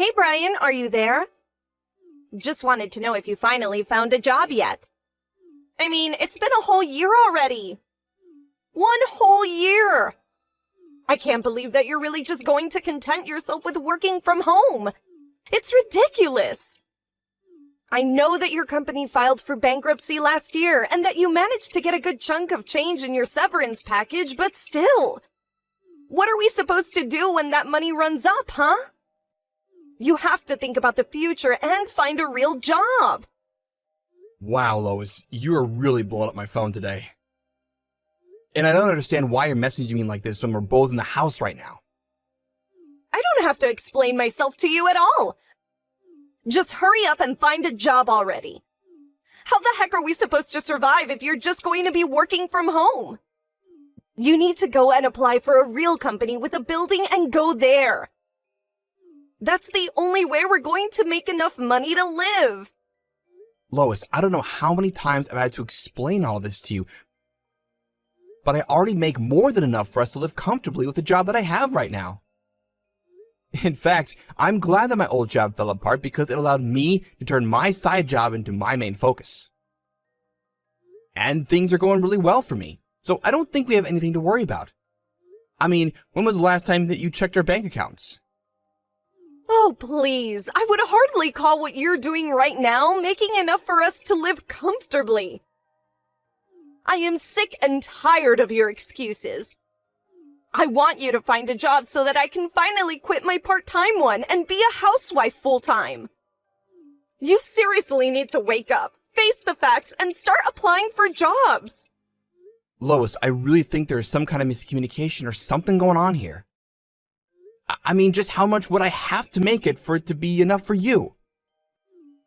Hey Brian, are you there? Just wanted to know if you finally found a job yet. I mean, it's been a whole year already. 1 whole year! I can't believe that you're really just going to content yourself with working from home. It's ridiculous. I know that your company filed for bankruptcy last year and that you managed to get a good chunk of change in your severance package, but still. What are we supposed to do when that money runs up, huh? You have to think about the future and find a real job. Wow, Lois, you are really blowing up my phone today. And I don't understand why you're messaging me like this when we're both in the house right now. I don't have to explain myself to you at all. Just hurry up and find a job already. How the heck are we supposed to survive if you're just going to be working from home? You need to go and apply for a real company with a building and go there. That's the only way we're going to make enough money to live. Lois, I don't know how many times I've had to explain all this to you, but I already make more than enough for us to live comfortably with the job that I have right now. In fact, I'm glad that my old job fell apart because it allowed me to turn my side job into my main focus. And things are going really well for me, so I don't think we have anything to worry about. I mean, when was the last time that you checked our bank accounts? Oh, please. I would hardly call what you're doing right now making enough for us to live comfortably. I am sick and tired of your excuses. I want you to find a job so that I can finally quit my part-time one and be a housewife full-time. You seriously need to wake up, face the facts, and start applying for jobs. Lois, I really think there is some kind of miscommunication or something going on here. I mean, just how much would I have to make it for it to be enough for you?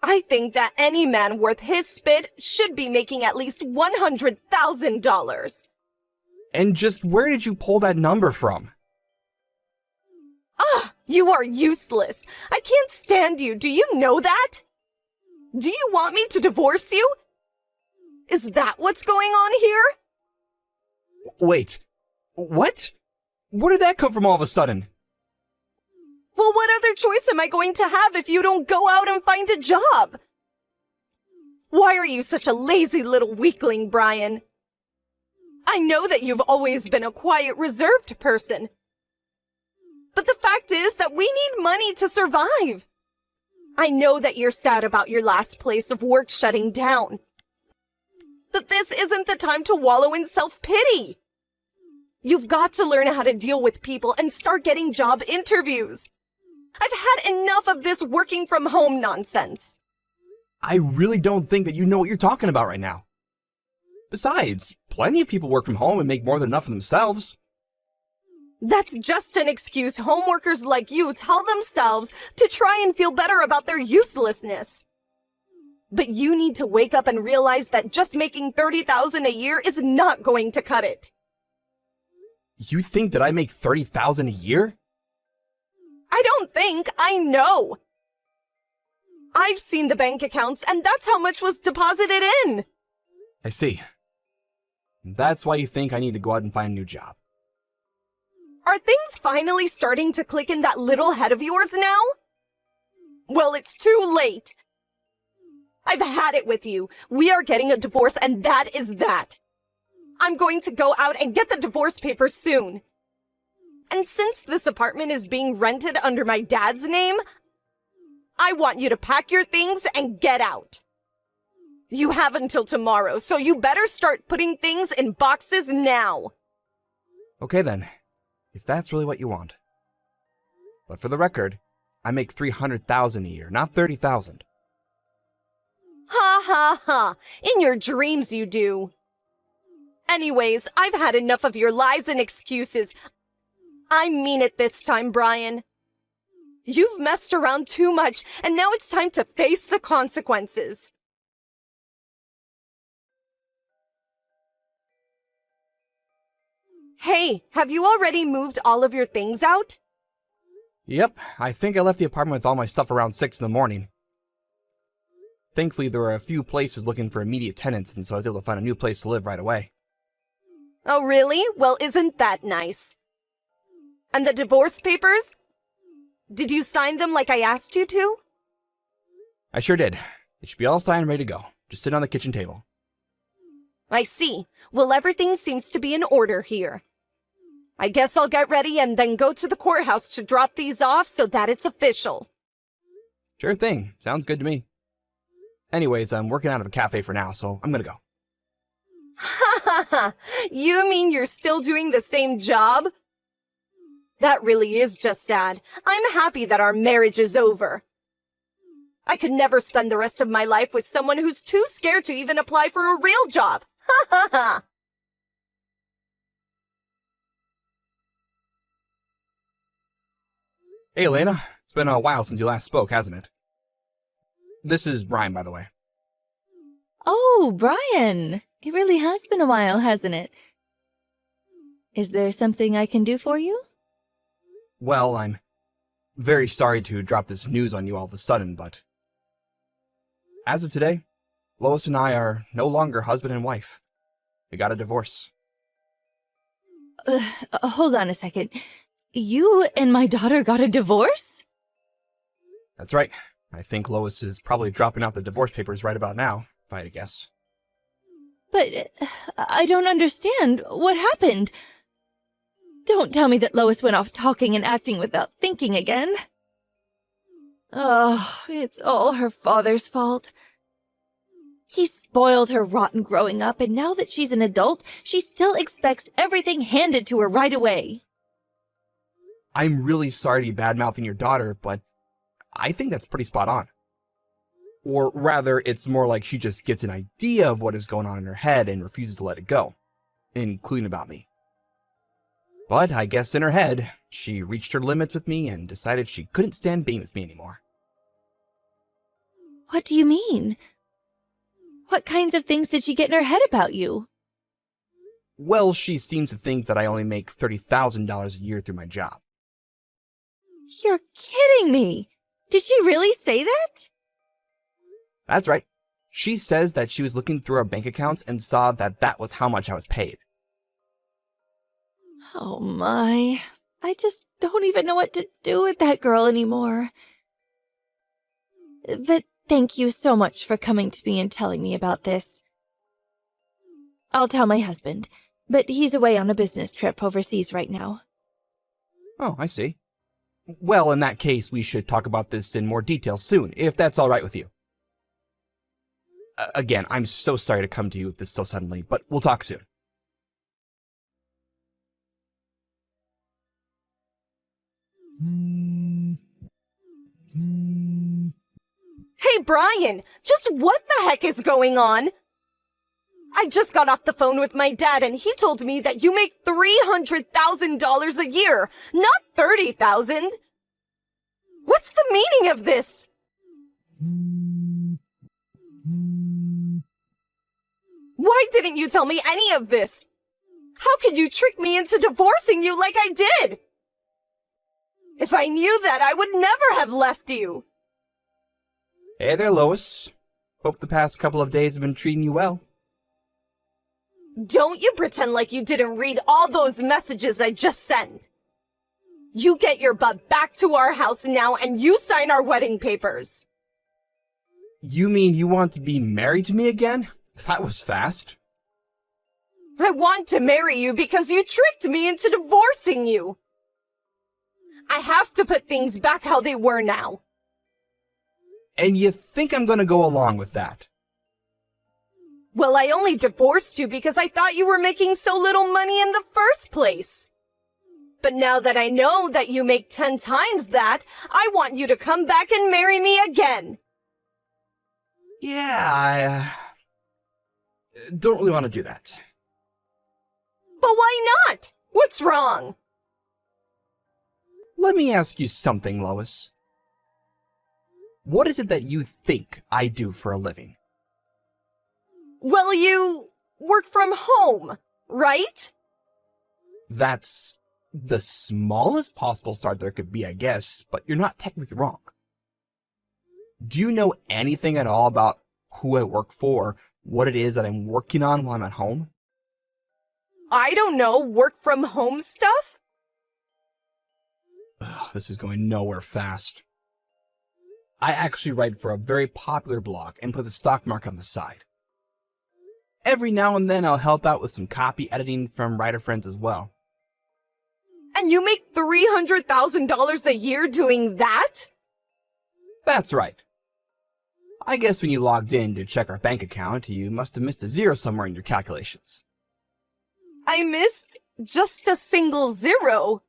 I think that any man worth his spit should be making at least $100,000. And just where did you pull that number from? You are useless. I can't stand you. Do you know that? Do you want me to divorce you? Is that what's going on here? Wait, what? Where did that come from all of a sudden? Well, what other choice am I going to have if you don't go out and find a job? Why are you such a lazy little weakling, Brian? I know that you've always been a quiet, reserved person. But the fact is that we need money to survive. I know that you're sad about your last place of work shutting down. But this isn't the time to wallow in self-pity. You've got to learn how to deal with people and start getting job interviews. I've had enough of this working from home nonsense. I really don't think that you know what you're talking about right now. Besides, plenty of people work from home and make more than enough for themselves. That's just an excuse home workers like you tell themselves to try and feel better about their uselessness. But you need to wake up and realize that just making $30,000 a year is not going to cut it. You think that I make $30,000 a year? I don't think, I know. I've seen the bank accounts and that's how much was deposited in. I see. That's why you think I need to go out and find a new job. Are things finally starting to click in that little head of yours now? Well, it's too late. I've had it with you. We are getting a divorce and that is that. I'm going to go out and get the divorce papers soon. And since this apartment is being rented under my dad's name, I want you to pack your things and get out. You have until tomorrow, so you better start putting things in boxes now. Okay then, if that's really what you want. But for the record, I make $300,000 a year, not $30,000. Ha ha ha, in your dreams you do. Anyways, I've had enough of your lies and excuses. I mean it this time, Brian. You've messed around too much, and now it's time to face the consequences. Hey, have you already moved all of your things out? Yep, I think I left the apartment with all my stuff around 6 in the morning. Thankfully, there were a few places looking for immediate tenants, and so I was able to find a new place to live right away. Oh, really? Well, isn't that nice? And the divorce papers? Did you sign them like I asked you to? I sure did. They should be all signed and ready to go. Just sit on the kitchen table. I see. Well, everything seems to be in order here. I guess I'll get ready and then go to the courthouse to drop these off so that it's official. Sure thing. Sounds good to me. Anyways, I'm working out of a cafe for now, so I'm gonna go. Ha ha ha! You mean you're still doing the same job? That really is just sad. I'm happy that our marriage is over. I could never spend the rest of my life with someone who's too scared to even apply for a real job. Ha ha ha! Hey, Elena. It's been a while since you last spoke, hasn't it? This is Brian, by the way. Oh, Brian! It really has been a while, hasn't it? Is there something I can do for you? Well, I'm very sorry to drop this news on you all of a sudden, but as of today, Lois and I are no longer husband and wife. We got a divorce. Hold on a second. You and my daughter got a divorce? That's right. I think Lois is probably dropping out the divorce papers right about now, if I had to guess. But I don't understand. What happened? Don't tell me that Lois went off talking and acting without thinking again. Oh, it's all her father's fault. He spoiled her rotten growing up, and now that she's an adult, she still expects everything handed to her right away. I'm really sorry to be bad-mouthing your daughter, but I think that's pretty spot on. Or rather, it's more like she just gets an idea of what is going on in her head and refuses to let it go, including about me. But I guess in her head, she reached her limits with me and decided she couldn't stand being with me anymore. What do you mean? What kinds of things did she get in her head about you? Well, she seems to think that I only make $30,000 a year through my job. You're kidding me! Did she really say that? That's right. She says that she was looking through our bank accounts and saw that that was how much I was paid. Oh my. I just don't even know what to do with that girl anymore. But thank you so much for coming to me and telling me about this. I'll tell my husband, but he's away on a business trip overseas right now. Oh, I see. Well, in that case, we should talk about this in more detail soon, if that's all right with you. Again, I'm so sorry to come to you with this so suddenly, but we'll talk soon. Hey, Brian! Just what the heck is going on? I just got off the phone with my dad and he told me that you make $300,000 a year, not $30,000. What's the meaning of this? Why didn't you tell me any of this? How could you trick me into divorcing you like I did? If I knew that, I would never have left you. Hey there, Lois. Hope the past couple of days have been treating you well. Don't you pretend like you didn't read all those messages I just sent. You get your butt back to our house now and you sign our wedding papers. You mean you want to be married to me again? That was fast. I want to marry you because you tricked me into divorcing you. I have to put things back how they were now. And you think I'm gonna go along with that? Well, I only divorced you because I thought you were making so little money in the first place. But now that I know that you make 10 times that, I want you to come back and marry me again. Yeah, I don't really want to do that. But why not? What's wrong? Let me ask you something, Lois. What is it that you think I do for a living? Well, you work from home, right? That's the smallest possible start there could be, I guess, but you're not technically wrong. Do you know anything at all about who I work for, what it is that I'm working on while I'm at home? I don't know, work from home stuff? Ugh, this is going nowhere fast. I actually write for a very popular blog and put the stock market on the side. Every now and then I'll help out with some copy editing from writer friends as well. And you make $300,000 a year doing that? That's right. I guess when you logged in to check our bank account, you must have missed a zero somewhere in your calculations. I missed just a single zero.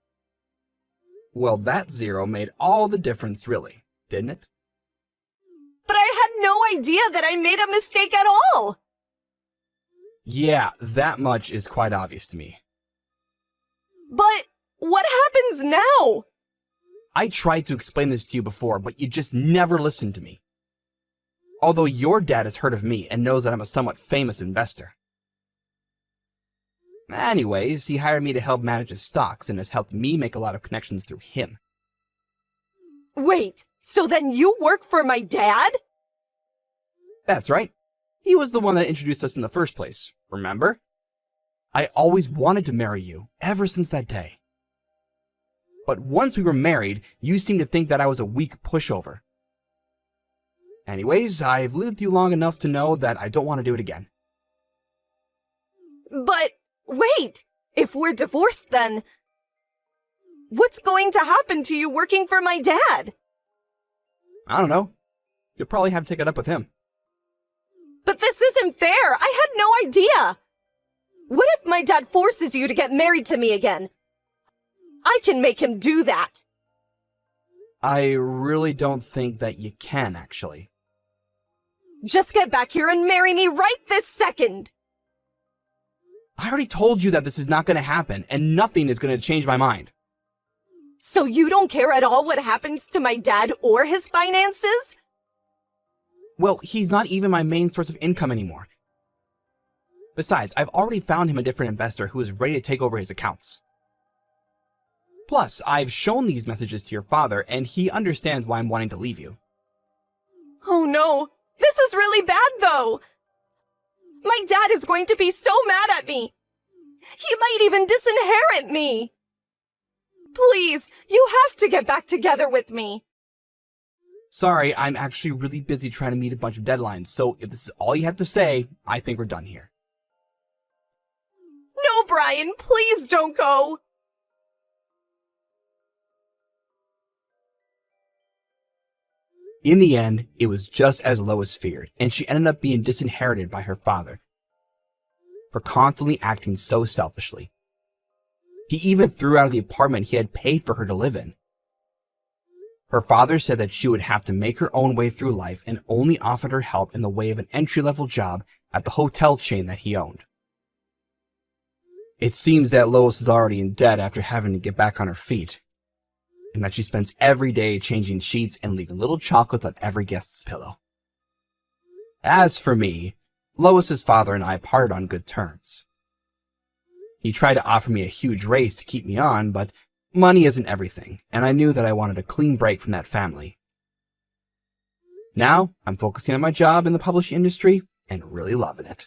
Well, that zero made all the difference, really, didn't it? But I had no idea that I made a mistake at all. Yeah, that much is quite obvious to me. But what happens now? I tried to explain this to you before, but you just never listened to me. Although your dad has heard of me and knows that I'm a somewhat famous investor. Anyways, he hired me to help manage his stocks and has helped me make a lot of connections through him. Wait, so then you work for my dad? That's right. He was the one that introduced us in the first place, remember? I always wanted to marry you, ever since that day. But once we were married, you seemed to think that I was a weak pushover. Anyways, I've lived you long enough to know that I don't want to do it again. But wait, if we're divorced then, what's going to happen to you working for my dad? I don't know. You'll probably have to take it up with him. But this isn't fair. I had no idea. What if my dad forces you to get married to me again? I can make him do that. I really don't think that you can, actually. Just get back here and marry me right this second. I already told you that this is not going to happen, and nothing is going to change my mind. So you don't care at all what happens to my dad or his finances? Well, he's not even my main source of income anymore. Besides, I've already found him a different investor who is ready to take over his accounts. Plus, I've shown these messages to your father, and he understands why I'm wanting to leave you. Oh no, this is really bad though. My dad is going to be so mad at me. He might even disinherit me. Please, you have to get back together with me. Sorry, I'm actually really busy trying to meet a bunch of deadlines, so if this is all you have to say, I think we're done here. No, Brian, please don't go. In the end, it was just as Lois feared, and she ended up being disinherited by her father for constantly acting so selfishly. He even threw out of the apartment he had paid for her to live in. Her father said that she would have to make her own way through life and only offered her help in the way of an entry-level job at the hotel chain that he owned. It seems that Lois is already in debt after having to get back on her feet, and that she spends every day changing sheets and leaving little chocolates on every guest's pillow. As for me, Lois's father and I parted on good terms. He tried to offer me a huge raise to keep me on, but money isn't everything, and I knew that I wanted a clean break from that family. Now, I'm focusing on my job in the publishing industry and really loving it.